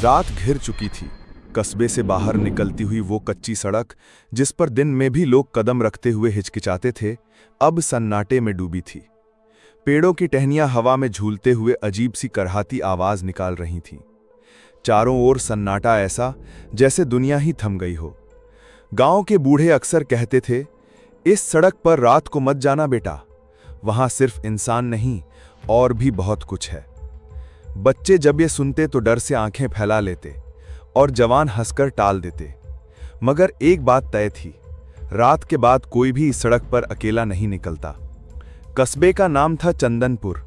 रात घिर चुकी थी। कस्बे से बाहर निकलती हुई वो कच्ची सड़क, जिस पर दिन में भी लोग कदम रखते हुए हिचकिचाते थे, अब सन्नाटे में डूबी थी। पेड़ों की टहनियां हवा में झूलते हुए अजीब सी करहाती आवाज निकाल रही थीं। चारों ओर सन्नाटा ऐसा जैसे दुनिया ही थम गई हो। गांव के बूढ़े अक्सर कहते थे, इस सड़क पर रात को मत जाना बेटा, वहां सिर्फ इंसान नहीं और भी बहुत कुछ है। बच्चे जब ये सुनते तो डर से आंखें फैला लेते और जवान हंसकर टाल देते। मगर एक बात तय थी, रात के बाद कोई भी इस सड़क पर अकेला नहीं निकलता। कस्बे का नाम था चंदनपुर,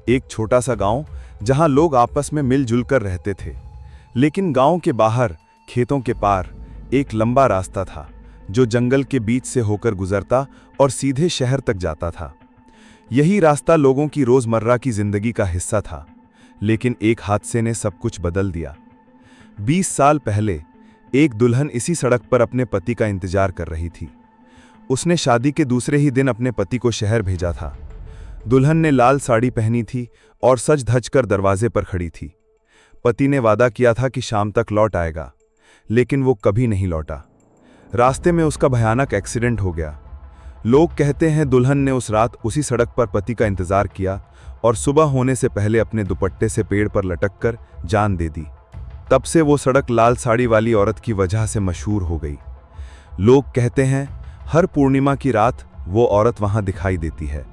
एक छोटा सा गांव जहां लोग आपस में मिलजुल कर रहते थे। लेकिन गांव के बाहर, खेतों के पार, एक लंबा रास्ता था जो जंगल के बीच से होकर गुजरता और सीधे शहर तक जाता था। यही रास्ता लोगों की रोजमर्रा की जिंदगी का हिस्सा था। लेकिन एक हादसे ने सब कुछ बदल दिया। 20 साल पहले एक दुल्हन इसी सड़क पर अपने पति का इंतजार कर रही थी। उसने शादी के दूसरे ही दिन अपने पति को शहर भेजा था। दुल्हन ने लाल साड़ी पहनी थी और सज धज कर दरवाजे पर खड़ी थी। पति ने वादा किया था कि शाम तक लौट आएगा, लेकिन वो कभी नहीं लौटा। रास्ते में उसका भयानक एक्सीडेंट हो गया। लोग कहते हैं दुल्हन ने उस रात उसी सड़क पर पति का इंतजार किया और सुबह होने से पहले अपने दुपट्टे से पेड़ पर लटककर जान दे दी। तब से वो सड़क लाल साड़ी वाली औरत की वजह से मशहूर हो गई। लोग कहते हैं हर पूर्णिमा की रात वो औरत वहां दिखाई देती है,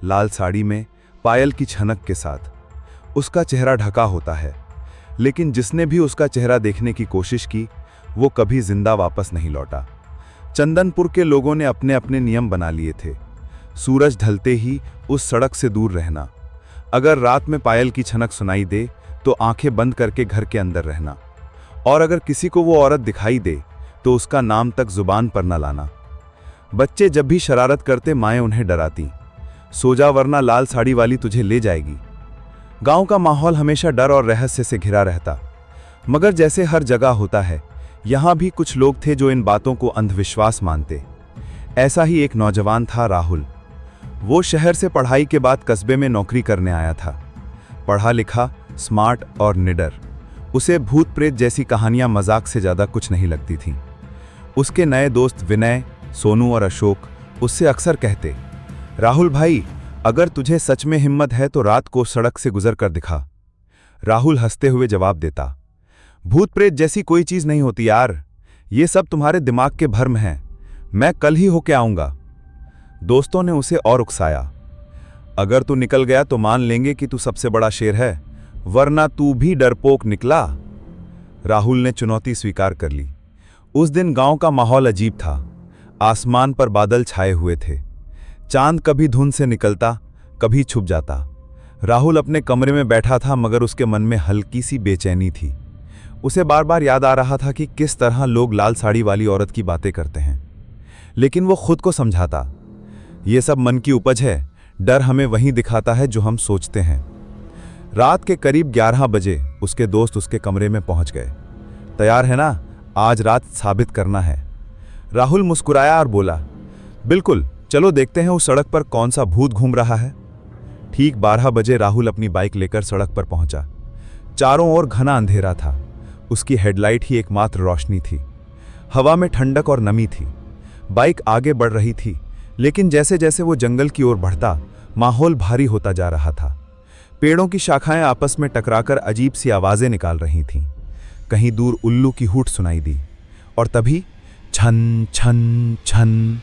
लाल साड़ी में, पायल की छनक के साथ। उसका चेहरा ढका होता है, लेकिन जिसने भी उसका चेहरा देखने की कोशिश की वो कभी जिंदा वापस नहीं लौटा। चंदनपुर के लोगों ने अपने अपने नियम बना लिए थे। सूरज ढलते ही उस सड़क से दूर रहना। अगर रात में पायल की छनक सुनाई दे तो आंखें बंद करके घर के अंदर रहना। और अगर किसी को वो औरत दिखाई दे तो उसका नाम तक जुबान पर न लाना। बच्चे जब भी शरारत करते माएं उन्हें डराती, सो जा वरना लाल साड़ी वाली तुझे ले जाएगी। गांव का माहौल हमेशा डर और रहस्य से घिरा रहता। मगर जैसे हर जगह होता है, यहां भी कुछ लोग थे जो इन बातों को अंधविश्वास मानते। ऐसा ही एक नौजवान था, राहुल। वो शहर से पढ़ाई के बाद कस्बे में नौकरी करने आया था। पढ़ा लिखा, स्मार्ट और निडर। उसे भूत प्रेत जैसी कहानियां मजाक से ज्यादा कुछ नहीं लगती थीं। उसके नए दोस्त विनय, सोनू और अशोक उससे अक्सर कहते, राहुल भाई, अगर तुझे सच में हिम्मत है तो रात को सड़क से गुजर कर दिखा। राहुल हंसते हुए जवाब देता, भूत प्रेत जैसी कोई चीज नहीं होती यार, ये सब तुम्हारे दिमाग के भ्रम हैं। मैं कल ही होके आऊंगा। दोस्तों ने उसे और उकसाया, अगर तू निकल गया तो मान लेंगे कि तू सबसे बड़ा शेर है, वरना तू भी डरपोक निकला। राहुल ने चुनौती स्वीकार कर ली। उस दिन गांव का माहौल अजीब था। आसमान पर बादल छाए हुए थे। चांद कभी धुंध से निकलता, कभी छुप जाता। राहुल अपने कमरे में बैठा था, मगर उसके मन में हल्की सी बेचैनी थी। उसे बार बार याद आ रहा था कि किस तरह लोग लाल साड़ी वाली औरत की बातें करते हैं। लेकिन वो खुद को समझाता, ये सब मन की उपज है, डर हमें वहीं दिखाता है जो हम सोचते हैं। रात के करीब 11 बजे उसके दोस्त उसके कमरे में पहुंच गए। तैयार है ना, आज रात साबित करना है। राहुल मुस्कुराया और बोला, बिल्कुल, चलो देखते हैं उस सड़क पर कौन सा भूत घूम रहा है। ठीक 12 बजे राहुल अपनी बाइक लेकर सड़क पर पहुंचा। चारों ओर घना अंधेरा था। उसकी हेडलाइट ही एकमात्र रोशनी थी। हवा में ठंडक और नमी थी। बाइक आगे बढ़ रही थी, लेकिन जैसे जैसे वो जंगल की ओर बढ़ता, माहौल भारी होता जा रहा था। पेड़ों की शाखाएं आपस में टकराकर अजीब सी आवाजें निकाल रही थीं। कहीं दूर उल्लू की हूट सुनाई दी, और तभी छन छन छन।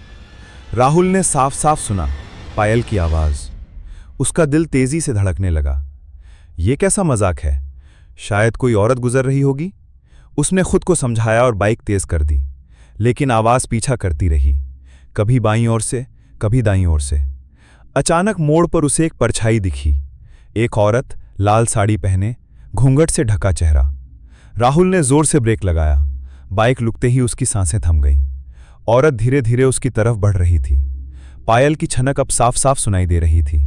राहुल ने साफ साफ सुना पायल की आवाज। उसका दिल तेजी से धड़कने लगा। ये कैसा मजाक है, शायद कोई औरत गुजर रही होगी। उसने खुद को समझाया और बाइक तेज कर दी, लेकिन आवाज पीछा करती रही, कभी बाईं ओर से, कभी दाईं ओर से। अचानक मोड़ पर उसे एक परछाई दिखी। एक औरत, लाल साड़ी पहने, घूंघट से ढका चेहरा। राहुल ने जोर से ब्रेक लगाया। बाइक रुकते ही उसकी सांसें थम गईं। औरत धीरे धीरे उसकी तरफ बढ़ रही थी। पायल की छनक अब साफ साफ सुनाई दे रही थी।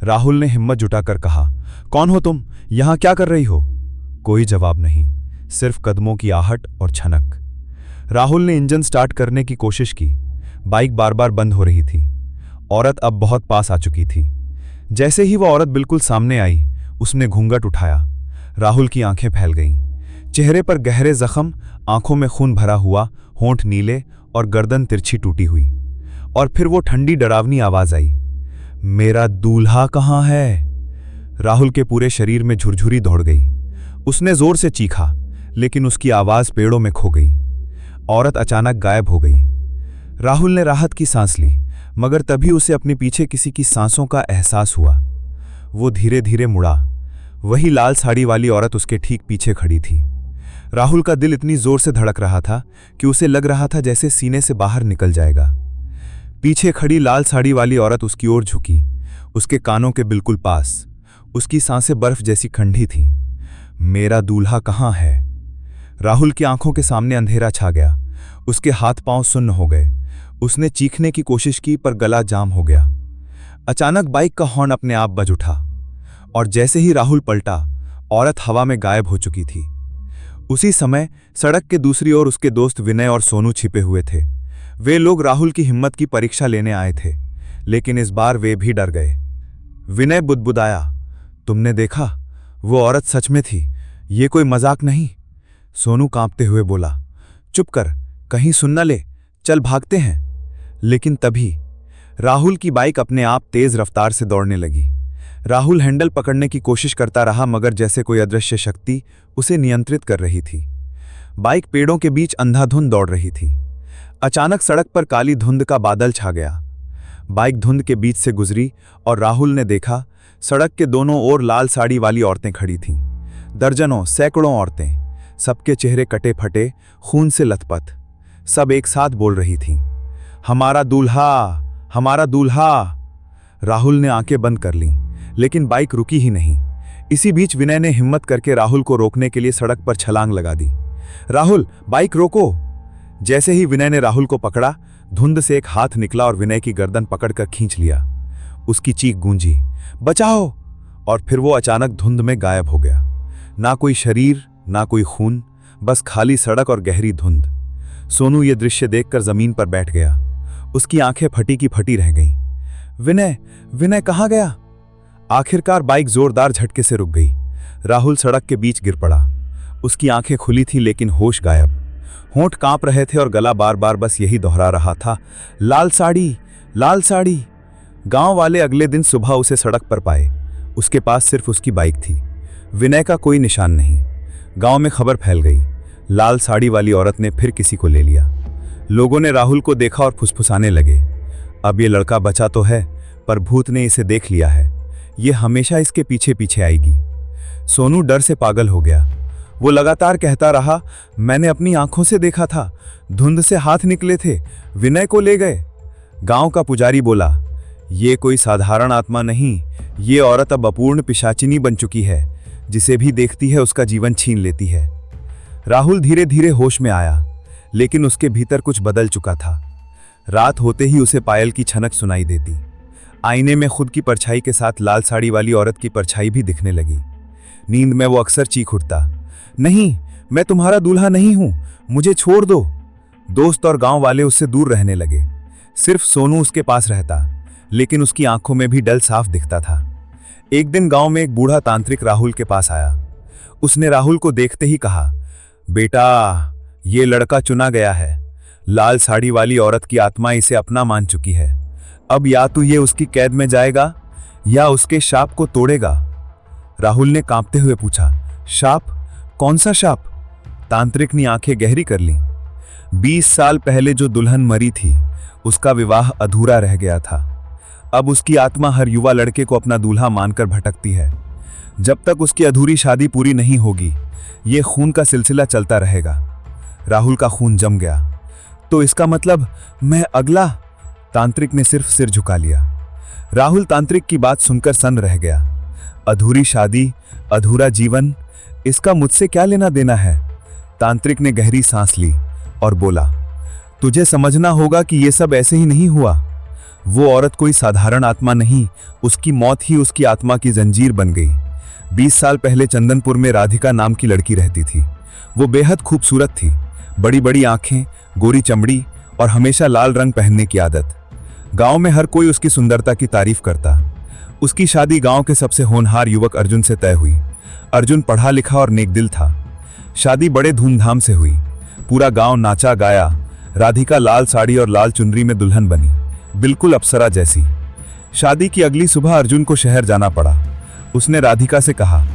राहुल ने हिम्मत जुटाकर कहा, कौन हो तुम, यहां क्या कर रही हो? कोई जवाब नहीं, सिर्फ कदमों की आहट और छनक। राहुल ने इंजन स्टार्ट करने की कोशिश की। बाइक बार बार बंद हो रही थी। औरत अब बहुत पास आ चुकी थी। जैसे ही वह औरत बिल्कुल सामने आई, उसने घूंघट उठाया। राहुल की आंखें फैल गईं। चेहरे पर गहरे जख्म, आंखों में खून भरा हुआ, होंठ नीले और गर्दन तिरछी टूटी हुई। और फिर वो ठंडी डरावनी आवाज आई, मेरा दूल्हा कहाँ है? राहुल के पूरे शरीर में झुरझुरी दौड़ गई। उसने जोर से चीखा, लेकिन उसकी आवाज पेड़ों में खो गई। औरत अचानक गायब हो गई। राहुल ने राहत की सांस ली, मगर तभी उसे अपने पीछे किसी की सांसों का एहसास हुआ। वो धीरे धीरे मुड़ा। वही लाल साड़ी वाली औरत उसके ठीक पीछे खड़ी थी। राहुल का दिल इतनी जोर से धड़क रहा था कि उसे लग रहा था जैसे सीने से बाहर निकल जाएगा। पीछे खड़ी लाल साड़ी वाली औरत उसकी ओर झुकी, उसके कानों के बिल्कुल पास। उसकी सांसें बर्फ जैसी ठंडी थीं। मेरा दूल्हा कहाँ है? राहुल की आंखों के सामने अंधेरा छा गया। उसके हाथ पांव सुन्न हो गए। उसने चीखने की कोशिश की पर गला जाम हो गया। अचानक बाइक का हॉर्न अपने आप बज उठा, और जैसे ही राहुल पलटा, औरत हवा में गायब हो चुकी थी। उसी समय सड़क के दूसरी ओर उसके दोस्त विनय और सोनू छिपे हुए थे। वे लोग राहुल की हिम्मत की परीक्षा लेने आए थे, लेकिन इस बार वे भी डर गए। विनय बुदबुदाया, तुमने देखा? वो औरत सच में थी, ये कोई मजाक नहीं। सोनू कांपते हुए बोला, चुप कर, कहीं सुन न ले, चल भागते हैं। लेकिन तभी राहुल की बाइक अपने आप तेज रफ्तार से दौड़ने लगी। राहुल हैंडल पकड़ने की कोशिश करता रहा, मगर जैसे कोई अदृश्य शक्ति उसे नियंत्रित कर रही थी। बाइक पेड़ों के बीच अंधाधुंध दौड़ रही थी। अचानक सड़क पर काली धुंध का बादल छा गया। बाइक धुंध के बीच से गुजरी और राहुल ने देखा, सड़क के दोनों ओर लाल साड़ी वाली औरतें खड़ी थीं। दर्जनों, सैकड़ों औरतें, सबके चेहरे कटे फटे, खून से लथपथ। सब एक साथ बोल रही थीं, हमारा दूल्हा, हमारा दूल्हा। राहुल ने आंखें बंद कर लीं, लेकिन बाइक रुकी ही नहीं। इसी बीच विनय ने हिम्मत करके राहुल को रोकने के लिए सड़क पर छलांग लगा दी। राहुल, बाइक रोको! जैसे ही विनय ने राहुल को पकड़ा, धुंध से एक हाथ निकला और विनय की गर्दन पकड़कर खींच लिया। उसकी चीख गूंजी, बचाओ! और फिर वो अचानक धुंध में गायब हो गया। ना कोई शरीर, ना कोई खून, बस खाली सड़क और गहरी धुंध। सोनू ये दृश्य देखकर जमीन पर बैठ गया। उसकी आंखें फटी की फटी रह गईं। विनय, विनय कहाँ गया? आखिरकार बाइक जोरदार झटके से रुक गई। राहुल सड़क के बीच गिर पड़ा। उसकी आंखें खुली थी, लेकिन होश गायब। होंठ कांप रहे थे और गला बार बार बस यही दोहरा रहा था, लाल साड़ी, लाल साड़ी। गांव वाले अगले दिन सुबह उसे सड़क पर पाए। उसके पास सिर्फ उसकी बाइक थी। विनय का कोई निशान नहीं। गांव में खबर फैल गई, लाल साड़ी वाली औरत ने फिर किसी को ले लिया। लोगों ने राहुल को देखा और फुसफुसाने लगे, अब ये लड़का बचा तो है, पर भूत ने इसे देख लिया है। ये हमेशा इसके पीछे पीछे आएगी। सोनू डर से पागल हो गया। वो लगातार कहता रहा, मैंने अपनी आंखों से देखा था, धुंध से हाथ निकले थे, विनय को ले गए। गांव का पुजारी बोला, ये कोई साधारण आत्मा नहीं, ये औरत अब अपूर्ण पिशाचिनी बन चुकी है, जिसे भी देखती है उसका जीवन छीन लेती है। राहुल धीरे धीरे होश में आया, लेकिन उसके भीतर कुछ बदल चुका था। रात होते ही उसे पायल की छनक सुनाई देती। आईने में खुद की परछाई के साथ लाल साड़ी वाली औरत की परछाई भी दिखने लगी। नींद में वो अक्सर चीख उठता, नहीं, मैं तुम्हारा दूल्हा नहीं हूं, मुझे छोड़ दो। दोस्त और गांव वाले उससे दूर रहने लगे। सिर्फ सोनू उसके पास रहता, लेकिन उसकी आंखों में भी डर साफ दिखता था। एक दिन गांव में एक बूढ़ा तांत्रिक राहुल के पास आया। उसने राहुल को देखते ही कहा, बेटा, ये लड़का चुना गया है। लाल साड़ी वाली औरत की आत्मा इसे अपना मान चुकी है। अब या तो ये उसकी कैद में जाएगा या उसके शाप को तोड़ेगा। राहुल ने कांपते हुए पूछा, शाप? कौन सा शाप? तांत्रिक ने आंखें गहरी कर लीं। 20 साल पहले जो दुल्हन मरी थी, उसका विवाह अधूरा रह गया था। अब उसकी आत्मा हर युवा लड़के को अपना दूल्हा मानकर भटकती है। जब तक उसकी अधूरी शादी पूरी नहीं होगी, ये खून का सिलसिला चलता रहेगा। राहुल का खून जम गया। तो इसका मतलब मैं अगला? तांत्रिक ने सिर्फ सिर झुका लिया। राहुल तांत्रिक की बात सुनकर सन्न रह गया। अधूरी शादी, अधूरा जीवन, इसका मुझसे क्या लेना देना है? तांत्रिक ने गहरी सांस ली और बोला, तुझे समझना होगा कि यह सब ऐसे ही नहीं हुआ। वो औरत कोई साधारण आत्मा नहीं, उसकी मौत ही उसकी आत्मा की जंजीर बन गई। 20 साल पहले चंदनपुर में राधिका नाम की लड़की रहती थी। वो बेहद खूबसूरत थी, बड़ी बड़ी आंखें, गोरी चमड़ी और हमेशा लाल रंग पहनने की आदत। गांव में हर कोई उसकी सुंदरता की तारीफ करता। उसकी शादी गांव के सबसे होनहार युवक अर्जुन से तय हुई। अर्जुन पढ़ा लिखा और नेक दिल था। शादी बड़े धूमधाम से हुई। पूरा गांव नाचा गाया। राधिका लाल साड़ी और लाल चुनरी में दुल्हन बनी, बिल्कुल अप्सरा जैसी। शादी की अगली सुबह अर्जुन को शहर जाना पड़ा। उसने राधिका से कहा,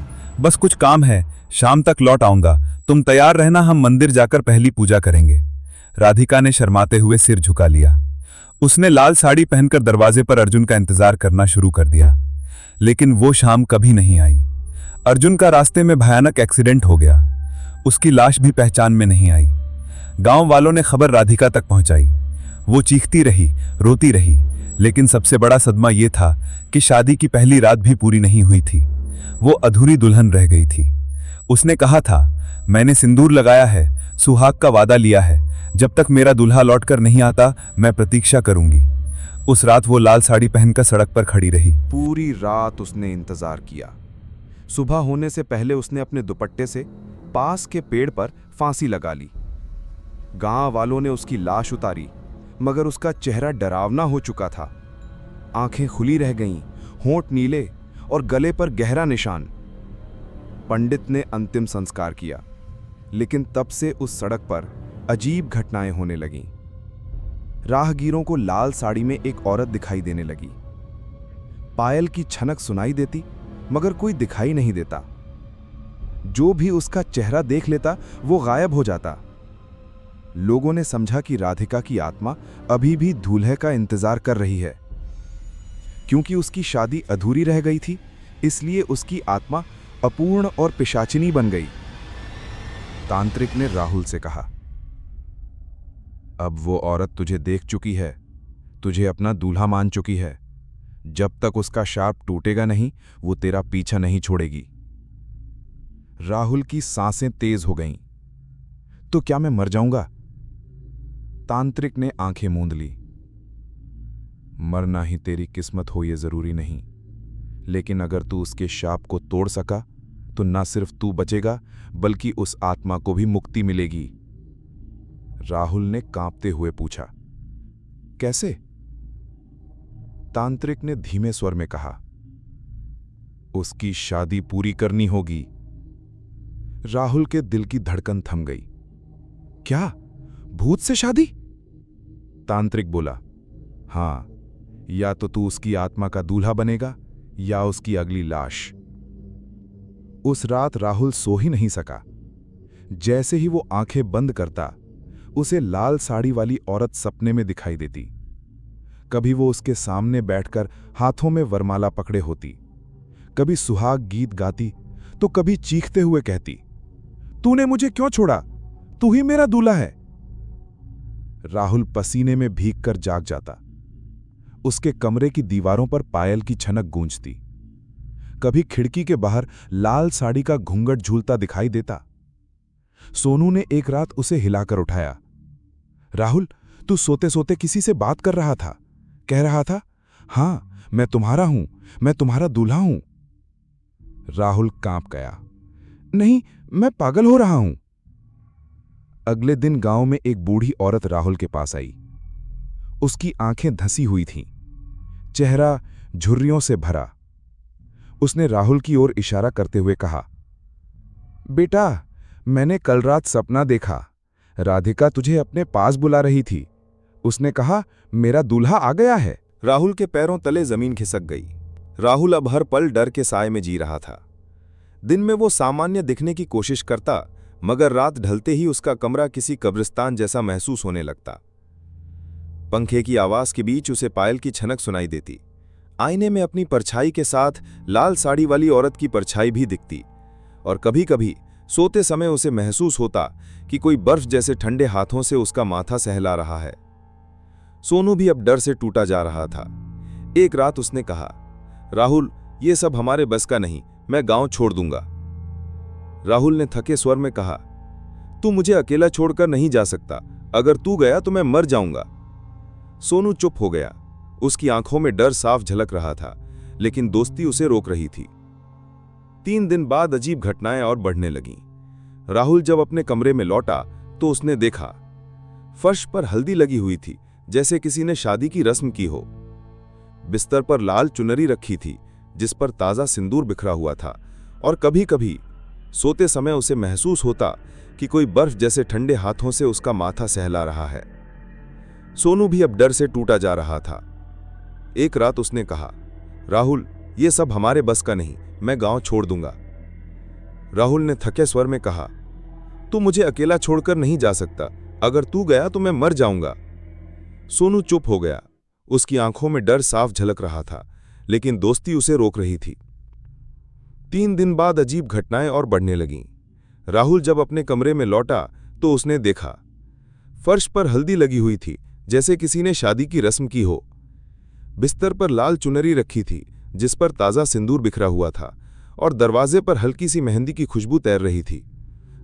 बस कुछ काम है, शाम तक लौट आऊंगा, तुम तैयार रहना, हम मंदिर जाकर पहली पूजा करेंगे। राधिका ने शर्माते हुए सिर झुका लिया। उसने लाल साड़ी पहनकर दरवाजे पर अर्जुन का इंतजार करना शुरू कर दिया, लेकिन वो शाम कभी नहीं आई। अर्जुन का रास्ते में भयानक एक्सीडेंट हो गया। उसकी लाश भी पहचान में नहीं आई। गांव वालों ने खबर राधिका तक पहुंचाई। वो चीखती रही, रोती रही, लेकिन सबसे बड़ा सदमा यह था कि शादी की पहली रात भी पूरी नहीं हुई थी। वो अधूरी दुल्हन रह गई थी। उसने कहा था, मैंने सिंदूर लगाया है, सुहाग का वादा लिया है, जब तक मेरा दूल्हा लौटकर नहीं आता मैं प्रतीक्षा करूंगी। उस रात वो लाल साड़ी पहनकर सड़क पर खड़ी रही। पूरी रात उसने इंतजार किया। सुबह होने से पहले उसने अपने दुपट्टे से पास के पेड़ पर फांसी लगा ली। गांव वालों ने उसकी लाश उतारी, मगर उसका चेहरा डरावना हो चुका था। आंखें खुली रह गईं, होंठ नीले और गले पर गहरा निशान। पंडित ने अंतिम संस्कार किया, लेकिन तब से उस सड़क पर अजीब घटनाएं होने लगीं। राहगीरों को लाल साड़ी में एक औरत दिखाई देने लगी। पायल की छनक सुनाई देती, मगर कोई दिखाई नहीं देता। जो भी उसका चेहरा देख लेता वो गायब हो जाता। लोगों ने समझा कि राधिका की आत्मा अभी भी दूल्हे का इंतजार कर रही है। क्योंकि उसकी शादी अधूरी रह गई थी, इसलिए उसकी आत्मा अपूर्ण और पिशाचिनी बन गई। तांत्रिक ने राहुल से कहा, अब वो औरत तुझे देख चुकी है, तुझे अपना दूल्हा मान चुकी है। जब तक उसका शाप टूटेगा नहीं, वो तेरा पीछा नहीं छोड़ेगी। राहुल की सांसें तेज हो गईं। तो क्या मैं मर जाऊंगा? तांत्रिक ने आंखें मूंद ली। मरना ही तेरी किस्मत हो ये जरूरी नहीं, लेकिन अगर तू उसके शाप को तोड़ सका तो न सिर्फ तू बचेगा, बल्कि उस आत्मा को भी मुक्ति मिलेगी। राहुल ने कांपते हुए पूछा, कैसे? तांत्रिक ने धीमे स्वर में कहा, उसकी शादी पूरी करनी होगी। राहुल के दिल की धड़कन थम गई। क्या, भूत से शादी? तांत्रिक बोला, हां, या तो तू उसकी आत्मा का दूल्हा बनेगा या उसकी अगली लाश। उस रात राहुल सो ही नहीं सका। जैसे ही वो आंखें बंद करता, उसे लाल साड़ी वाली औरत सपने में दिखाई देती। कभी वो उसके सामने बैठकर हाथों में वरमाला पकड़े होती, कभी सुहाग गीत गाती, तो कभी चीखते हुए कहती, तूने मुझे क्यों छोड़ा? तू ही मेरा दूल्हा है। राहुल पसीने में भीगकर जाग जाता। उसके कमरे की दीवारों पर पायल की छनक गूंजती। कभी खिड़की के बाहर लाल साड़ी का घूंघट झूलता दिखाई देता। सोनू ने एक रात उसे हिलाकर उठाया। राहुल, तू सोते सोते किसी से बात कर रहा था, कह रहा था, हां, मैं तुम्हारा हूं, मैं तुम्हारा दूल्हा हूं। राहुल कांप गया। नहीं, मैं पागल हो रहा हूं। अगले दिन गांव में एक बूढ़ी औरत राहुल के पास आई। उसकी आंखें धंसी हुई थीं, चेहरा झुर्रियों से भरा। उसने राहुल की ओर इशारा करते हुए कहा, बेटा, मैंने कल रात सपना देखा। राधिका तुझे अपने पास बुला रही थी। उसने कहा, मेरा दूल्हा आ गया है। राहुल के पैरों तले जमीन खिसक गई। राहुल अब हर पल डर के साए में जी रहा था। दिन में वो सामान्य दिखने की कोशिश करता, मगर रात ढलते ही उसका कमरा किसी कब्रिस्तान जैसा महसूस होने लगता। पंखे की आवाज के बीच उसे पायल की छनक सुनाई देती। आईने में अपनी परछाई के साथ लाल साड़ी वाली औरत की परछाई भी दिखती, और कभी कभी सोते समय उसे महसूस होता कि कोई बर्फ जैसे ठंडे हाथों से उसका माथा सहला रहा है। सोनू भी अब डर से टूटा जा रहा था। एक रात उसने कहा, राहुल, ये सब हमारे बस का नहीं, मैं गांव छोड़ दूंगा। राहुल ने थके स्वर में कहा, तू मुझे अकेला छोड़कर नहीं जा सकता। अगर तू गया तो मैं मर जाऊंगा। सोनू चुप हो गया। उसकी आंखों में डर साफ झलक रहा था, लेकिन दोस्ती उसे रोक रही थी। 3 दिन बाद अजीब घटनाएं और बढ़ने लगीं। राहुल जब अपने कमरे में लौटा तो उसने देखा, फर्श पर हल्दी लगी हुई थी, जैसे किसी ने शादी की रस्म की हो। बिस्तर पर लाल चुनरी रखी थी, जिस पर ताजा सिंदूर बिखरा हुआ था, और कभी कभी सोते समय उसे महसूस होता कि कोई बर्फ जैसे ठंडे हाथों से उसका माथा सहला रहा है। सोनू भी अब डर से टूटा जा रहा था। एक रात उसने कहा, राहुल, ये सब हमारे बस का नहीं, मैं गांव छोड़ दूंगा। राहुल ने थके स्वर में कहा, तू मुझे अकेला छोड़कर नहीं जा सकता, अगर तू गया तो मैं मर जाऊंगा। सोनू चुप हो गया। उसकी आंखों में डर साफ झलक रहा था, लेकिन दोस्ती उसे रोक रही थी। 3 दिन बाद अजीब घटनाएं और बढ़ने लगीं। राहुल जब अपने कमरे में लौटा तो उसने देखा, फर्श पर हल्दी लगी हुई थी, जैसे किसी ने शादी की रस्म की हो। बिस्तर पर लाल चुनरी रखी थी, जिस पर ताज़ा सिंदूर बिखरा हुआ था, और दरवाजे पर हल्की सी मेहंदी की खुशबू तैर रही थी।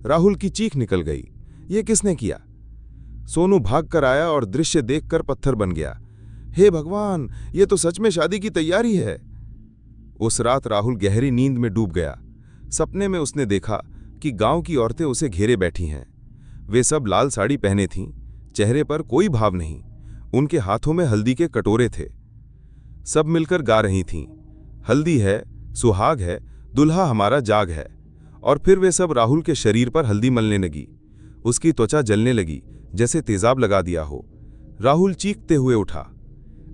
राहुल की चीख निकल गई, ये किसने किया? सोनू भाग कर आया और दृश्य देखकर पत्थर बन गया। हे भगवान, ये तो सच में शादी की तैयारी है। उस रात राहुल गहरी नींद में डूब गया। सपने में उसने देखा कि गांव की औरतें उसे घेरे बैठी हैं। वे सब लाल साड़ी पहने थीं, चेहरे पर कोई भाव नहीं, उनके हाथों में हल्दी के कटोरे थे। सब मिलकर गा रही थीं, हल्दी है, सुहाग है, दुल्हा हमारा जाग है। और फिर वे सब राहुल के शरीर पर हल्दी मलने लगी। उसकी त्वचा जलने लगी, जैसे तेजाब लगा दिया हो। राहुल चीखते हुए उठा,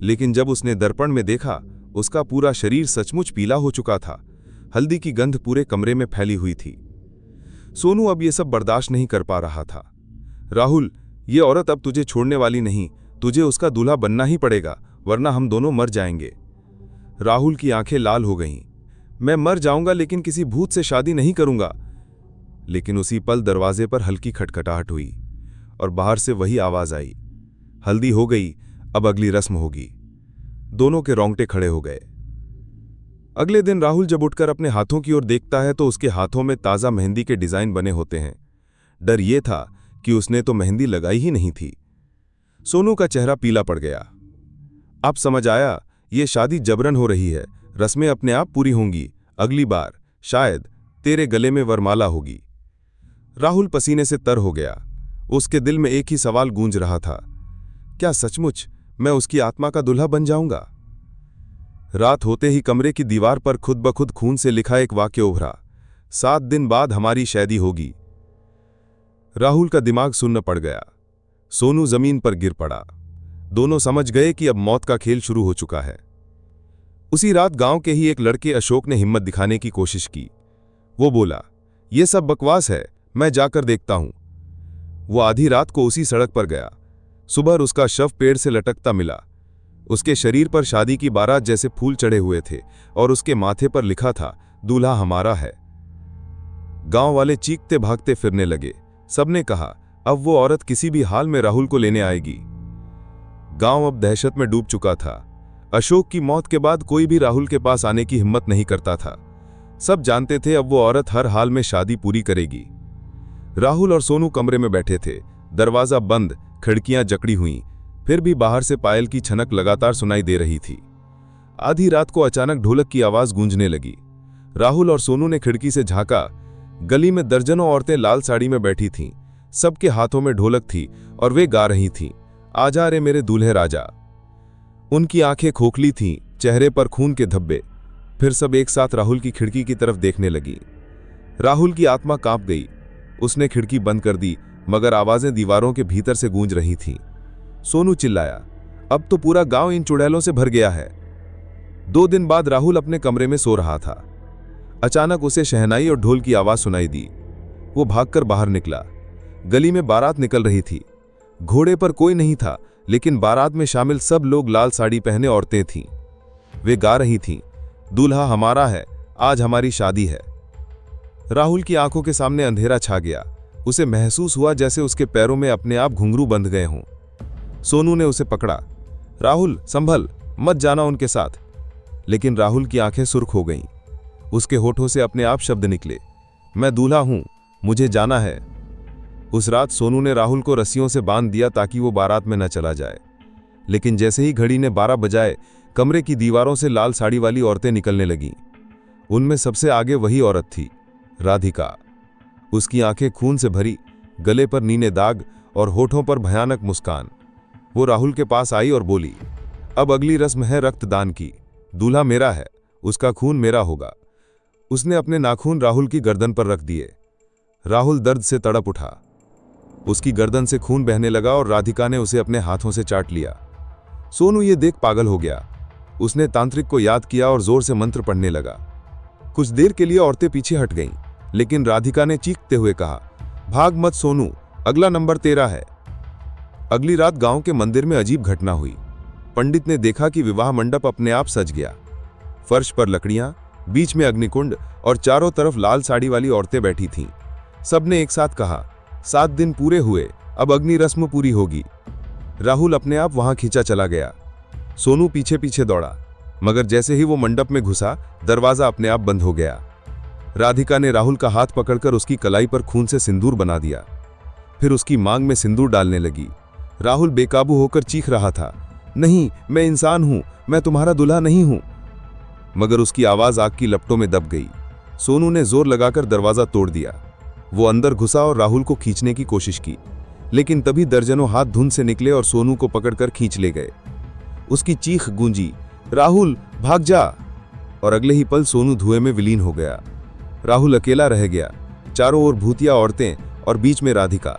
लेकिन जब उसने दर्पण में देखा, उसका पूरा शरीर सचमुच पीला हो चुका था। हल्दी की गंध पूरे कमरे में फैली हुई थी। सोनू अब ये सब बर्दाश्त नहीं कर पा रहा था। राहुल, ये औरत अब तुझे छोड़ने वाली नहीं, तुझे उसका दूल्हा बनना ही पड़ेगा, वरना हम दोनों मर जाएंगे। राहुल की आंखें लाल हो गईं। मैं मर जाऊंगा, लेकिन किसी भूत से शादी नहीं करूंगा। लेकिन उसी पल दरवाजे पर हल्की खटखटाहट हुई और बाहर से वही आवाज आई, हल्दी हो गई, अब अगली रस्म होगी। दोनों के रोंगटे खड़े हो गए। अगले दिन राहुल जब उठकर अपने हाथों की ओर देखता है तो उसके हाथों में ताज़ा मेहंदी के डिजाइन बने होते हैं। डर ये था कि उसने तो मेहंदी लगाई ही नहीं थी। सोनू का चेहरा पीला पड़ गया। अब समझ आया, ये शादी जबरन हो रही है, रस्में अपने आप पूरी होंगी, अगली बार शायद तेरे गले में वरमाला होगी। राहुल पसीने से तर हो गया। उसके दिल में एक ही सवाल गूंज रहा था, क्या सचमुच मैं उसकी आत्मा का दुल्हा बन जाऊंगा? रात होते ही कमरे की दीवार पर खुद ब खुद खून से लिखा एक वाक्य उभरा, 7 दिन बाद हमारी शादी होगी। राहुल का दिमाग सुन्न पड़ गया। सोनू जमीन पर गिर पड़ा। दोनों समझ गए कि अब मौत का खेल शुरू हो चुका है। उसी रात गांव के ही एक लड़के अशोक ने हिम्मत दिखाने की कोशिश की। वो बोला, यह सब बकवास है, मैं जाकर देखता हूं। वो आधी रात को उसी सड़क पर गया। सुबह उसका शव पेड़ से लटकता मिला। उसके शरीर पर शादी की बारात जैसे फूल चढ़े हुए थे और उसके माथे पर लिखा था, दूल्हा हमारा है। गांव वाले चीखते भागते फिरने लगे। सबने कहा, अब वो औरत किसी भी हाल में राहुल को लेने आएगी। गांव अब दहशत में डूब चुका था। अशोक की मौत के बाद कोई भी राहुल के पास आने की हिम्मत नहीं करता था। सब जानते थे अब वो औरत हर हाल में शादी पूरी करेगी। राहुल और सोनू कमरे में बैठे थे, दरवाजा बंद, खिड़कियां जकड़ी हुईं, फिर भी बाहर से पायल की छनक लगातार सुनाई दे रही थी। आधी रात को अचानक ढोलक की आवाज गूंजने लगी। राहुल और सोनू ने खिड़की से झांका। गली में दर्जनों औरतें लाल साड़ी में बैठी थीं। सबके हाथों में ढोलक थी और वे गा रही थीं, आजा रे मेरे दूल्हे राजा। उनकी आंखें खोखली थीं, चेहरे पर खून के धब्बे। फिर सब एक साथ राहुल की खिड़की की तरफ देखने लगी। राहुल की आत्मा कांप गई। उसने खिड़की बंद कर दी, मगर आवाजें दीवारों के भीतर से गूंज रही थीं। सोनू चिल्लाया, अब तो पूरा गांव इन चुड़ैलों से भर गया है। 2 दिन बाद राहुल अपने कमरे में सो रहा था। अचानक उसे शहनाई और ढोल की आवाज सुनाई दी। वो भागकर बाहर निकला। गली में बारात निकल रही थी। घोड़े पर कोई नहीं था, लेकिन बारात में शामिल सब लोग लाल साड़ी पहने औरतें थीं। वे गा रही थीं, दूल्हा हमारा है, आज हमारी शादी है। राहुल की आंखों के सामने अंधेरा छा गया। उसे महसूस हुआ जैसे उसके पैरों में अपने आप घुंघरू बंध गए हों। सोनू ने उसे पकड़ा, राहुल संभल, मत जाना उनके साथ। लेकिन राहुल की आंखें सुर्ख हो गईं। उसके होठों से अपने आप शब्द निकले, मैं दूल्हा हूं, मुझे जाना है। उस रात सोनू ने राहुल को रस्सियों से बांध दिया ताकि वो बारात में न चला जाए। लेकिन जैसे ही घड़ी ने 12 बजाए, कमरे की दीवारों से लाल साड़ी वाली औरतें निकलने लगीं। उनमें सबसे आगे वही औरत थी, राधिका। उसकी आंखें खून से भरी, गले पर नीले दाग और होठों पर भयानक मुस्कान। वो राहुल के पास आई और बोली, अब अगली रस्म है रक्तदान की। दूल्हा मेरा है, उसका खून मेरा होगा। उसने अपने नाखून राहुल की गर्दन पर रख दिए। राहुल दर्द से तड़प उठा। उसकी गर्दन से खून बहने लगा और राधिका ने उसे अपने हाथों से चाट लिया। सोनू ये देख पागल हो गया। उसने तांत्रिक को याद किया और जोर से मंत्र पढ़ने लगा। कुछ देर के लिए औरतें पीछे हट गईं, लेकिन राधिका ने चीखते हुए कहा, भाग मत सोनू, अगला नंबर तेरा है। अगली रात गांव के मंदिर में अजीब घटना हुई। पंडित ने देखा कि विवाह मंडप अपने आप सज गया। फर्श पर लकड़ियां, बीच में अग्निकुंड और चारों तरफ लाल साड़ी वाली औरतें बैठी थीं। सबने एक साथ कहा, 7 दिन पूरे हुए, अब अग्नि रस्म पूरी होगी। राहुल अपने आप वहां खींचा चला गया। सोनू पीछे पीछे दौड़ा, मगर जैसे ही वो मंडप में घुसा, दरवाजा अपने आप बंद हो गया। राधिका ने राहुल का हाथ पकड़कर उसकी कलाई पर खून से सिंदूर बना दिया। फिर उसकी मांग में सिंदूर डालने लगी। राहुल बेकाबू होकर चीख रहा था, नहीं, मैं इंसान हूं, मैं तुम्हारा दूल्हा नहीं हूं। मगर उसकी आवाज आग की लपटों में दब गई। सोनू ने जोर लगाकर दरवाजा तोड़ दिया। वो अंदर घुसा और राहुल को खींचने की कोशिश की, लेकिन तभी दर्जनों हाथ धुंध से निकले और सोनू को पकड़कर खींच ले गए। उसकी चीख गूंजी, राहुल भाग जा, और अगले ही पल सोनू धुएं में विलीन हो गया। राहुल अकेला रह गया, चारों ओर भूतिया औरतें और बीच में राधिका।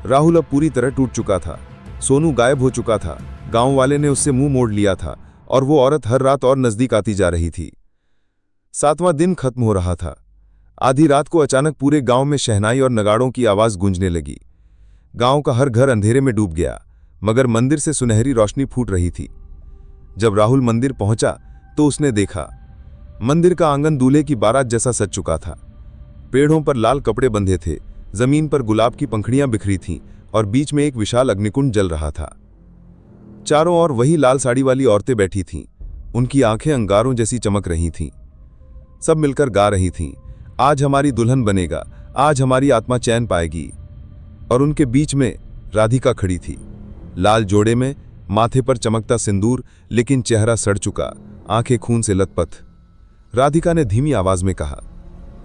राहुल अब पूरी तरह टूट चुका था। सोनू गायब हो चुका था। गांव वाले ने उससे मुंह मोड़ लिया था और वो औरत हर रात और नजदीक आती जा रही थी। 7वां दिन खत्म हो रहा था। आधी रात को अचानक पूरे गांव में शहनाई और नगाड़ों की आवाज गूंजने लगी। गांव का हर घर अंधेरे में डूब गया, मगर मंदिर से सुनहरी रोशनी फूट रही थी। जब राहुल मंदिर पहुंचा तो उसने देखा, मंदिर का आंगन दूल्हे की बारात जैसा सज चुका था। पेड़ों पर लाल कपड़े बंधे थे, जमीन पर गुलाब की पंखड़ियां बिखरी थीं और बीच में एक विशाल अग्निकुंड जल रहा था। चारों ओर वही लाल साड़ी वाली औरतें बैठी थीं। उनकी आंखें अंगारों जैसी चमक रही थीं। सब मिलकर गा रही थीं, आज हमारी दुल्हन बनेगा, आज हमारी आत्मा चैन पाएगी। और उनके बीच में राधिका खड़ी थी, लाल जोड़े में, माथे पर चमकता सिंदूर, लेकिन चेहरा सड़ चुका, आंखें खून से लथपथ। राधिका ने धीमी आवाज में कहा,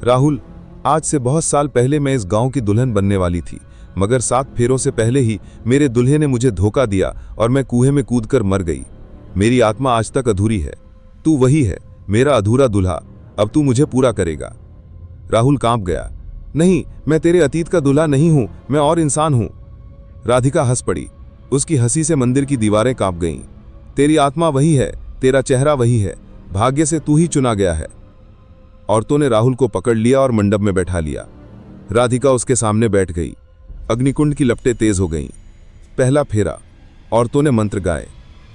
राहुल, आज से बहुत साल पहले मैं इस गांव की दुल्हन बनने वाली थी, मगर 7 फेरों से पहले ही मेरे दुल्हे ने मुझे धोखा दिया और मैं कुएं में कूदकर मर गई। मेरी आत्मा आज तक अधूरी है। तू वही है, मेरा अधूरा दुल्हा, अब तू मुझे पूरा करेगा। राहुल कांप गया, नहीं, मैं तेरे अतीत का दूल्हा नहीं हूं, मैं और इंसान हूं। राधिका हंस पड़ी। उसकी हंसी से मंदिर की दीवारें कांप गईं। तेरी आत्मा वही है, तेरा चेहरा वही है, भाग्य से तू ही चुना गया है। औरतों ने राहुल को पकड़ लिया और मंडप में बैठा लिया। राधिका उसके सामने बैठ गई। अग्निकुंड की लपटें तेज हो गईं। पहला फेरा, औरतों ने मंत्र गाए।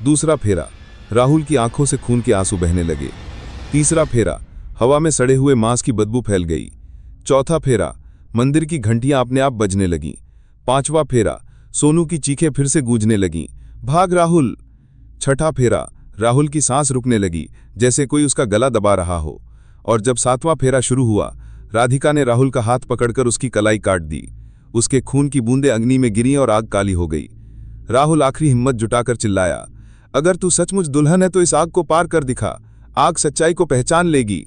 दूसरा फेरा, राहुल की आंखों से खून के आंसू बहने लगे। तीसरा फेरा, हवा में सड़े हुए मांस की बदबू फैल गई। चौथा फेरा, मंदिर की घंटियां अपने आप बजने लगीं। 5वां फेरा, सोनू की चीखें फिर से गूंजने लगीं, भाग राहुल। 6ठा फेरा, राहुल की सांस रुकने लगी, जैसे कोई उसका गला दबा रहा हो। और जब 7वां फेरा शुरू हुआ, राधिका ने राहुल का हाथ पकड़कर उसकी कलाई काट दी। उसके खून की बूंदें अग्नि में गिरीं और आग काली हो गई। राहुल आखिरी हिम्मत जुटाकर चिल्लाया, अगर तू सचमुच दुल्हन है तो इस आग को पार कर दिखा, आग सच्चाई को पहचान लेगी।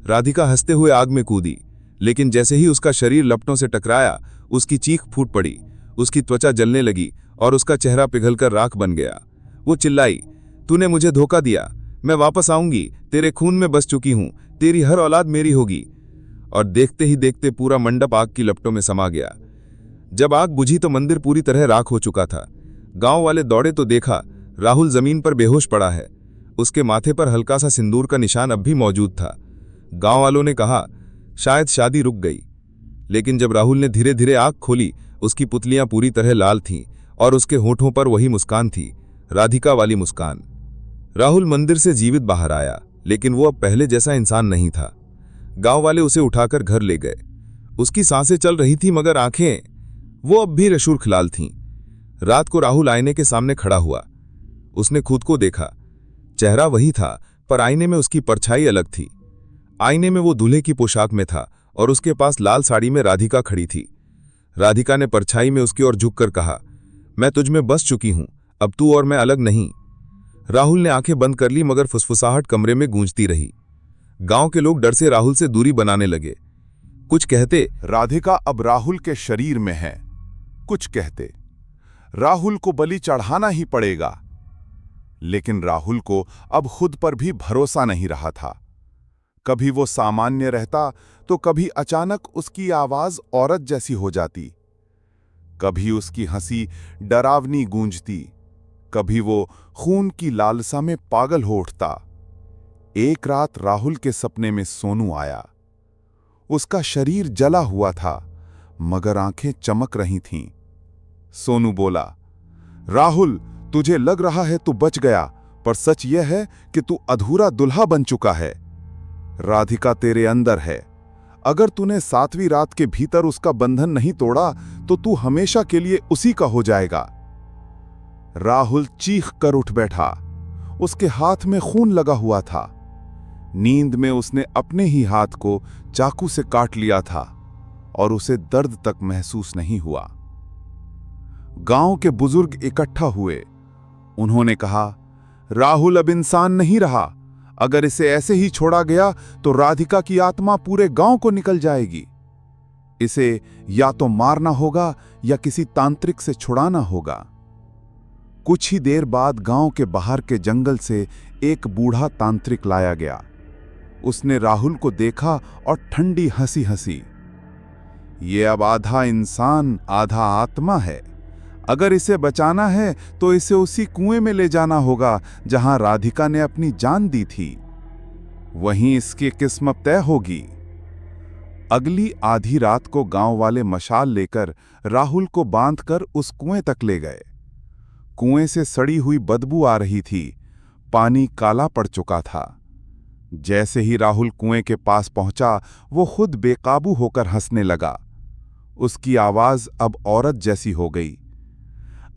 राधिका हंसते हुए आग में कूदी, लेकिन जैसे ही उसका शरीर लपटों से टकराया, उसकी चीख फूट पड़ी। उसकी त्वचा जलने लगी और उसका चेहरा पिघलकर राख बन गया। वो चिल्लाई, तूने मुझे धोखा दिया, मैं वापस आऊंगी, तेरे खून में बस चुकी हूं, तेरी हर औलाद मेरी होगी। और देखते ही देखते पूरा मंडप आग की लपटों में समा गया। जब आग बुझी तो मंदिर पूरी तरह राख हो चुका था। गांव वाले दौड़े तो देखा, राहुल जमीन पर बेहोश पड़ा है। उसके माथे पर हल्का सा सिंदूर का निशान अब भी मौजूद था। गांव वालों ने कहा, शायद शादी रुक गई। लेकिन जब राहुल ने धीरे धीरे आंख खोली, उसकी पुतलियां पूरी तरह लाल थीं और उसके होठों पर वही मुस्कान थी, राधिका वाली मुस्कान। राहुल मंदिर से जीवित बाहर आया, लेकिन वो अब पहले जैसा इंसान नहीं था। गांव वाले उसे उठाकर घर ले गए। उसकी सांसें चल रही थी, मगर आंखें वो अब भी रशूर्ख लाल थीं। रात को राहुल आईने के सामने खड़ा हुआ। उसने खुद को देखा। चेहरा वही था, पर आईने में उसकी परछाई अलग थी। आईने में वो दूल्हे की पोशाक में था और उसके पास लाल साड़ी में राधिका खड़ी थी। राधिका ने परछाई में उसकी ओर झुककर कहा, मैं तुझ में बस चुकी हूं, अब तू और मैं अलग नहीं। राहुल ने आंखें बंद कर ली, मगर फुसफुसाहट कमरे में गूंजती रही। गांव के लोग डर से राहुल से दूरी बनाने लगे। कुछ कहते, राधिका अब राहुल के शरीर में है। कुछ कहते, राहुल को बलि चढ़ाना ही पड़ेगा। लेकिन राहुल को अब खुद पर भी भरोसा नहीं रहा था। कभी वो सामान्य रहता तो कभी अचानक उसकी आवाज औरत जैसी हो जाती। कभी उसकी हंसी डरावनी गूंजती, कभी वो खून की लालसा में पागल हो उठता। एक रात राहुल के सपने में सोनू आया। उसका शरीर जला हुआ था, मगर आंखें चमक रही थीं। सोनू बोला, राहुल, तुझे लग रहा है तू बच गया, पर सच यह है कि तू अधूरा दुल्हा बन चुका है। राधिका तेरे अंदर है। अगर तूने 7वीं रात के भीतर उसका बंधन नहीं तोड़ा तो तू हमेशा के लिए उसी का हो जाएगा। राहुल चीख कर उठ बैठा। उसके हाथ में खून लगा हुआ था। नींद में उसने अपने ही हाथ को चाकू से काट लिया था और उसे दर्द तक महसूस नहीं हुआ। गांव के बुजुर्ग इकट्ठा हुए। उन्होंने कहा, राहुल अब इंसान नहीं रहा। अगर इसे ऐसे ही छोड़ा गया तो राधिका की आत्मा पूरे गांव को निकल जाएगी। इसे या तो मारना होगा या किसी तांत्रिक से छुड़ाना होगा। कुछ ही देर बाद गांव के बाहर के जंगल से एक बूढ़ा तांत्रिक लाया गया। उसने राहुल को देखा और ठंडी हंसी हंसी। ये अब आधा इंसान आधा आत्मा है। अगर इसे बचाना है तो इसे उसी कुएं में ले जाना होगा जहां राधिका ने अपनी जान दी थी। वहीं इसकी किस्मत तय होगी। अगली आधी रात को गांव वाले मशाल लेकर राहुल को बांधकर उस कुएं तक ले गए। कुएं से सड़ी हुई बदबू आ रही थी। पानी काला पड़ चुका था। जैसे ही राहुल कुएं के पास पहुंचा, वो खुद बेकाबू होकर हंसने लगा। उसकी आवाज अब औरत जैसी हो गई।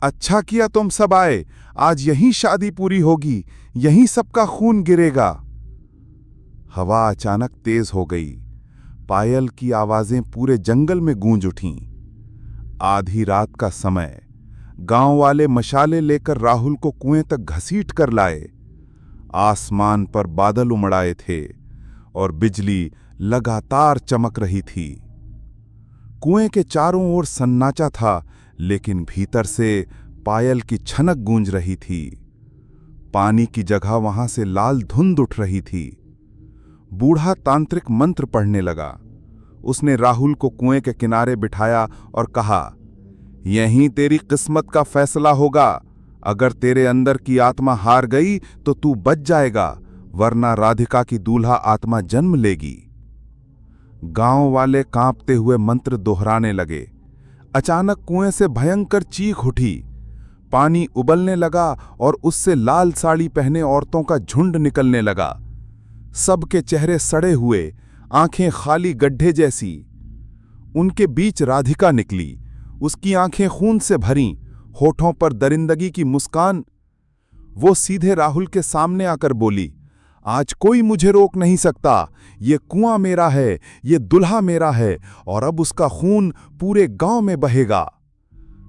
अच्छा किया तुम सब आए। आज यहीं शादी पूरी होगी, यहीं सबका खून गिरेगा। हवा अचानक तेज हो गई। पायल की आवाजें पूरे जंगल में गूंज उठीं। आधी रात का समय। गांव वाले मशाले लेकर राहुल को कुएं तक घसीट कर लाए। आसमान पर बादल उमड़ाए थे और बिजली लगातार चमक रही थी। कुएं के चारों ओर सन्नाटा था, लेकिन भीतर से पायल की छनक गूंज रही थी। पानी की जगह वहां से लाल धुंध उठ रही थी। बूढ़ा तांत्रिक मंत्र पढ़ने लगा। उसने राहुल को कुएं के किनारे बिठाया और कहा, यहीं तेरी किस्मत का फैसला होगा। अगर तेरे अंदर की आत्मा हार गई तो तू बच जाएगा, वरना राधिका की दूल्हा आत्मा जन्म लेगी। गांव वाले कांपते हुए मंत्र दोहराने लगे। अचानक कुएं से भयंकर चीख उठी। पानी उबलने लगा और उससे लाल साड़ी पहने औरतों का झुंड निकलने लगा। सबके चेहरे सड़े हुए, आंखें खाली गड्ढे जैसी। उनके बीच राधिका निकली। उसकी आंखें खून से भरीं, होठों पर दरिंदगी की मुस्कान। वो सीधे राहुल के सामने आकर बोली, आज कोई मुझे रोक नहीं सकता। ये कुआं मेरा है, ये दुल्हा मेरा है और अब उसका खून पूरे गांव में बहेगा।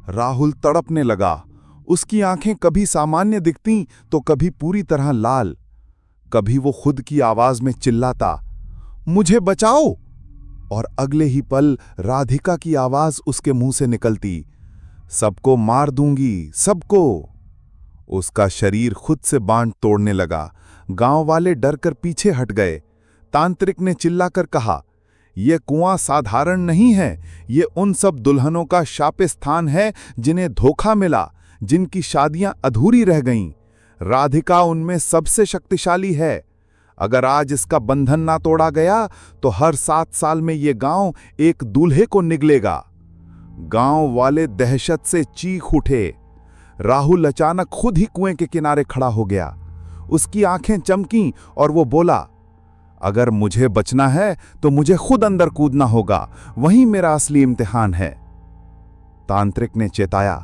राहुल तड़पने लगा। उसकी आंखें कभी सामान्य दिखतीं तो कभी पूरी तरह लाल। कभी वो खुद की आवाज में चिल्लाता, मुझे बचाओ, और अगले ही पल राधिका की आवाज उसके मुंह से निकलती, सबको मार दूंगी, सबको। उसका शरीर खुद से बांध तोड़ने लगा। गांव वाले डरकर पीछे हट गए। तांत्रिक ने चिल्लाकर कहा, यह कुआं साधारण नहीं है, ये उन सब दुल्हनों का शापिस्थान है जिन्हें धोखा मिला, जिनकी शादियां अधूरी रह गईं। राधिका उनमें सबसे शक्तिशाली है। अगर आज इसका बंधन ना तोड़ा गया तो हर 7 साल में ये गांव एक दूल्हे को निगलेगा। गांव वाले दहशत से चीख उठे। राहुल अचानक खुद ही कुएं के किनारे खड़ा हो गया। उसकी आंखें चमकीं और वो बोला, अगर मुझे बचना है तो मुझे खुद अंदर कूदना होगा, वहीं मेरा असली इम्तिहान है। तांत्रिक ने चेताया,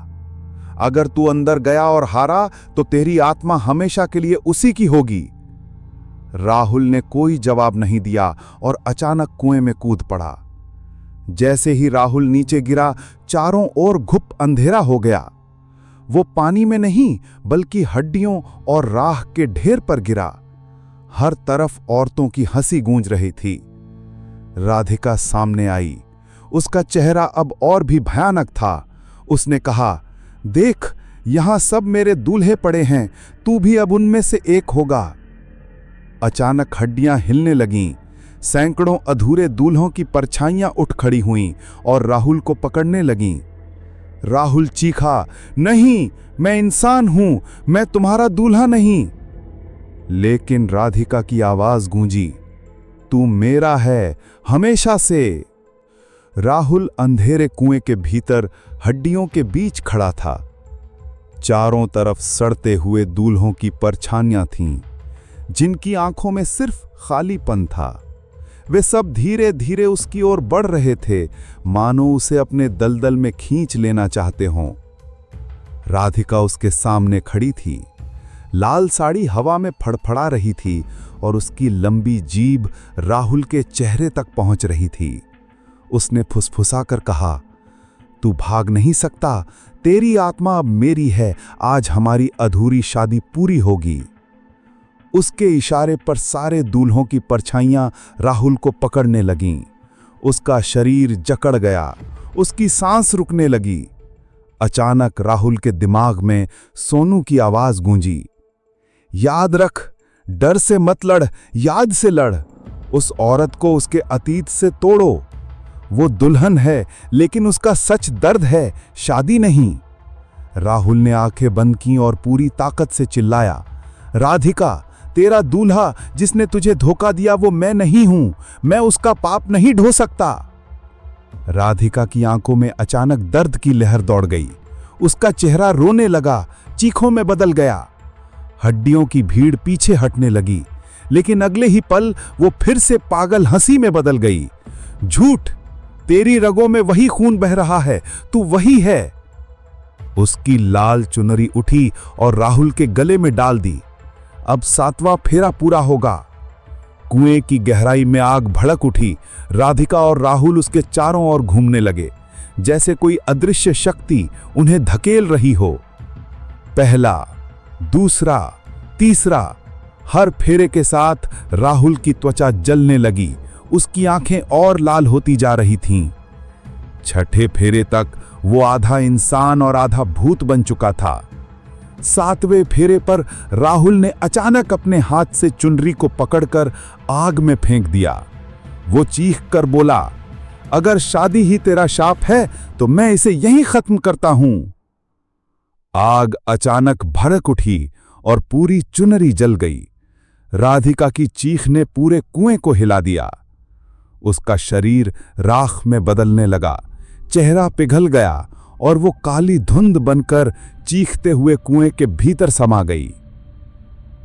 अगर तू अंदर गया और हारा तो तेरी आत्मा हमेशा के लिए उसी की होगी। राहुल ने कोई जवाब नहीं दिया और अचानक कुएं में कूद पड़ा। जैसे ही राहुल नीचे गिरा, चारों ओर घुप अंधेरा हो गया। वो पानी में नहीं बल्कि हड्डियों और राख के ढेर पर गिरा। हर तरफ औरतों की हंसी गूंज रही थी। राधिका सामने आई। उसका चेहरा अब और भी भयानक था। उसने कहा, देख, यहां सब मेरे दूल्हे पड़े हैं, तू भी अब उनमें से एक होगा। अचानक हड्डियां हिलने लगीं। सैकड़ों अधूरे दूल्हों की परछाइयां उठ खड़ी हुईं और राहुल को पकड़ने लगीं। राहुल चीखा, नहीं, मैं इंसान हूं, मैं तुम्हारा दूल्हा नहीं। लेकिन राधिका की आवाज गूंजी, तू मेरा है, हमेशा से। राहुल अंधेरे कुएं के भीतर हड्डियों के बीच खड़ा था। चारों तरफ सड़ते हुए दूल्हों की परछाइयां थीं, जिनकी आंखों में सिर्फ खालीपन था। वे सब धीरे धीरे उसकी ओर बढ़ रहे थे, मानो उसे अपने दलदल में खींच लेना चाहते हों। राधिका उसके सामने खड़ी थी। लाल साड़ी हवा में फड़फड़ा रही थी और उसकी लंबी जीभ राहुल के चेहरे तक पहुंच रही थी। उसने फुसफुसाकर कहा, तू भाग नहीं सकता, तेरी आत्मा अब मेरी है, आज हमारी अधूरी शादी पूरी होगी। उसके इशारे पर सारे दूल्हों की परछाइयां राहुल को पकड़ने लगीं। उसका शरीर जकड़ गया, उसकी सांस रुकने लगी। अचानक राहुल के दिमाग में सोनू की आवाज गूंजी, याद रख, डर से मत लड़, याद से लड़। उस औरत को उसके अतीत से तोड़ो। वो दुल्हन है, लेकिन उसका सच दर्द है, शादी नहीं। राहुल ने आंखें बंद की और पूरी ताकत से चिल्लाया, राधिका, तेरा दूल्हा जिसने तुझे धोखा दिया वो मैं नहीं हूं, मैं उसका पाप नहीं ढो सकता। राधिका की आंखों में अचानक दर्द की लहर दौड़ गई। उसका चेहरा रोने लगा, चीखों में बदल गया। हड्डियों की भीड़ पीछे हटने लगी, लेकिन अगले ही पल वो फिर से पागल हंसी में बदल गई। झूठ, तेरी रगों में वही खून बह रहा है, तू वही है। उसकी लाल चुनरी उठी और राहुल के गले में डाल दी। अब 7वां फेरा पूरा होगा। कुएं की गहराई में आग भड़क उठी। राधिका और राहुल उसके चारों ओर घूमने लगे, जैसे कोई अदृश्य शक्ति उन्हें धकेल रही हो। पहला, दूसरा, तीसरा, हर फेरे के साथ राहुल की त्वचा जलने लगी, उसकी आंखें और लाल होती जा रही थीं। छठे फेरे तक वो आधा इंसान और आधा भूत बन चुका था। 7वें फेरे पर राहुल ने अचानक अपने हाथ से चुनरी को पकड़कर आग में फेंक दिया। वो चीख कर बोला, अगर शादी ही तेरा शाप है तो मैं इसे यहीं खत्म करता हूं। आग अचानक भड़क उठी और पूरी चुनरी जल गई। राधिका की चीख ने पूरे कुएं को हिला दिया। उसका शरीर राख में बदलने लगा, चेहरा पिघल गया और वो काली धुंध बनकर चीखते हुए कुएं के भीतर समा गई।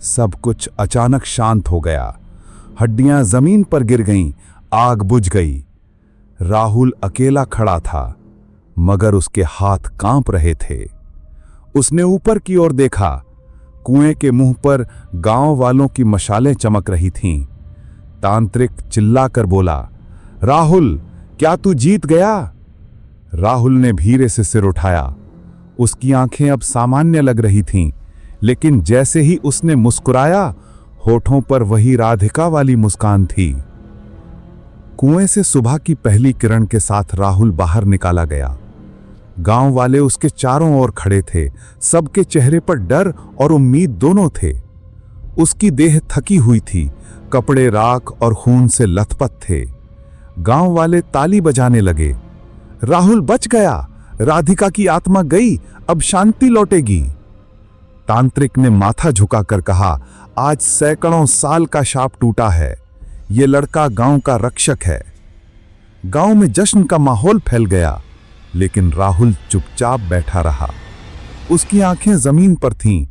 सब कुछ अचानक शांत हो गया। हड्डियां जमीन पर गिर गईं, आग बुझ गई। राहुल अकेला खड़ा था, मगर उसके हाथ कांप रहे थे। उसने ऊपर की ओर देखा। कुएं के मुंह पर गांव वालों की मशालें चमक रही थीं। तांत्रिक चिल्लाकर बोला, राहुल, क्या तू जीत गया? राहुल ने धीरे से सिर उठाया। उसकी आंखें अब सामान्य लग रही थीं, लेकिन जैसे ही उसने मुस्कुराया, होठों पर वही राधिका वाली मुस्कान थी। कुएं से सुबह की पहली किरण के साथ राहुल बाहर निकाला गया। गांव वाले उसके चारों ओर खड़े थे, सबके चेहरे पर डर और उम्मीद दोनों थे। उसकी देह थकी हुई थी, कपड़े राख और खून से लथपथ थे। गांव वाले ताली बजाने लगे। राहुल बच गया, राधिका की आत्मा गई, अब शांति लौटेगी। तांत्रिक ने माथा झुकाकर कहा, आज सैकड़ों साल का शाप टूटा है। ये लड़का गांव का रक्षक है। गांव में जश्न का माहौल फैल गया, लेकिन राहुल चुपचाप बैठा रहा। उसकी आंखें जमीन पर थीं।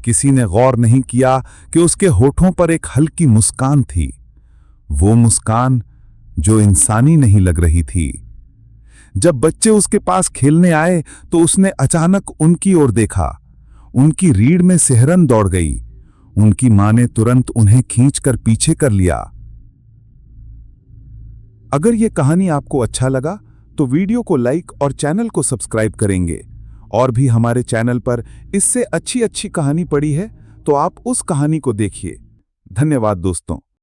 किसी ने गौर नहीं किया कि उसके होठों पर एक हल्की मुस्कान थी, वो मुस्कान जो इंसानी नहीं लग रही थी। जब बच्चे उसके पास खेलने आए तो उसने अचानक उनकी ओर देखा। उनकी रीढ़ में सिहरन दौड़ गई। उनकी मां ने तुरंत उन्हें खींचकर पीछे कर लिया। अगर यह कहानी आपको अच्छा लगा तो वीडियो को लाइक और चैनल को सब्सक्राइब करेंगे। और भी हमारे चैनल पर इससे अच्छी कहानी पड़ी है तो आप उस कहानी को देखिए। धन्यवाद दोस्तों।